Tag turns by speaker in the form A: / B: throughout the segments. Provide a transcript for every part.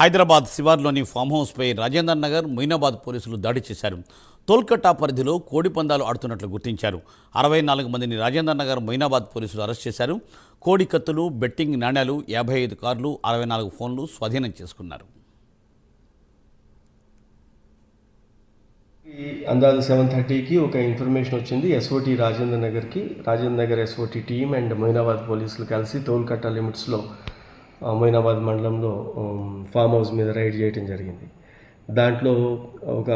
A: Hyderabad శివార్లోని form హౌస్పై Rajender Nagar, Moinabad పోలీసులు దాడి చేశారు. తోల్కట్టా పరిధిలో కోడి పందాలు ఆడుతున్నట్లు గుర్తించారు. 64 మందిని రాజేందర్ నగర్, మొయినాబాద్ పోలీసులు అరెస్ట్ చేశారు. కోడి కత్తులు, బెట్టింగ్ నాణ్యాలు, 55 కార్లు, 64 ఫోన్లు స్వాధీనం చేసుకున్నారు.
B: అందాజు 7:30కి ఒక ఇన్ఫర్మేషన్ వచ్చింది. SOT Rajender Nagar SOT team and Moinabad పోలీసులు కలిసి తోల్కట్టా లిమిట్స్లో మొయినాబాద్ మండలంలో ఫామ్ హౌస్ మీద రైడ్ చేయడం జరిగింది. దాంట్లో ఒక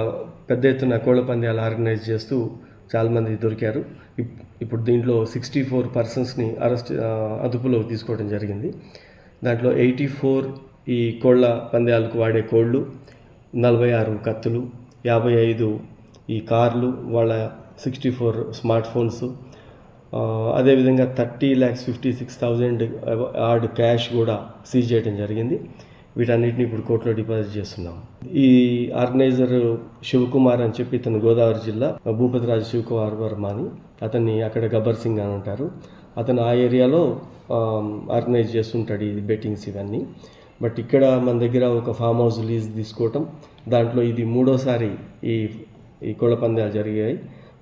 B: పెద్ద ఎత్తున కోళ్ల పందాలు ఆర్గనైజ్ చేస్తూ చాలామంది దొరికారు. ఇప్పుడు దీంట్లో 64 పర్సన్స్ని అదుపులో తీసుకోవడం జరిగింది. దాంట్లో 84 ఈ కోళ్ల పందాలకు వాడే కోళ్ళు, 46 కత్తులు, 55 ఈ కార్లు, వాళ్ళ 64 స్మార్ట్ ఫోన్స్, అదేవిధంగా 30,56,000 ఆర్డ్ క్యాష్ కూడా సీజ్ చేయడం జరిగింది. వీటన్నిటిని ఇప్పుడు కోర్టులో డిపాజిట్ చేస్తున్నాం. ఈ ఆర్గనైజర్ శివకుమార్ అని చెప్పి ఇతను గోదావరి జిల్లా భూపతిరాజు శివకుమార్ వర్మ అని, అతన్ని అక్కడ గబ్బర్ సింగ్ అని అంటారు. అతను ఆ ఏరియాలో ఆర్గనైజ్ చేస్తుంటాడు ఈ బెట్టింగ్స్ ఇవన్నీ. బట్ ఇక్కడ మన దగ్గర ఒక ఫామ్ హౌస్ లీజ్ తీసుకోవటం, దాంట్లో ఇది మూడోసారి ఈ కోళ్ల పందాలు జరిగాయి.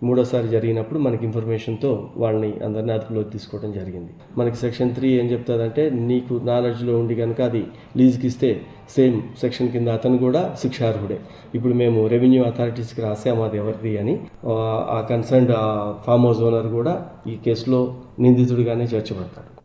B: మూడోసారి జరిగినప్పుడు మనకి ఇన్ఫర్మేషన్తో వాళ్ళని అందరినీ అదుపులోకి తీసుకోవడం జరిగింది. మనకి సెక్షన్ 3 ఏం చెప్తుందంటే, నీకు నాలెడ్జ్లో ఉండి కనుక అది లీజ్కి ఇస్తే సేమ్ సెక్షన్ కింద అతను కూడా శిక్షార్హుడే. ఇప్పుడు మేము రెవెన్యూ అథారిటీస్కి రాసాము అది ఎవరిది అని. ఆ కన్సర్న్డ్ ఫామ్ హౌస్ ఓనర్ కూడా ఈ కేసులో నిందితుడిగానే చేర్చబడతాడు.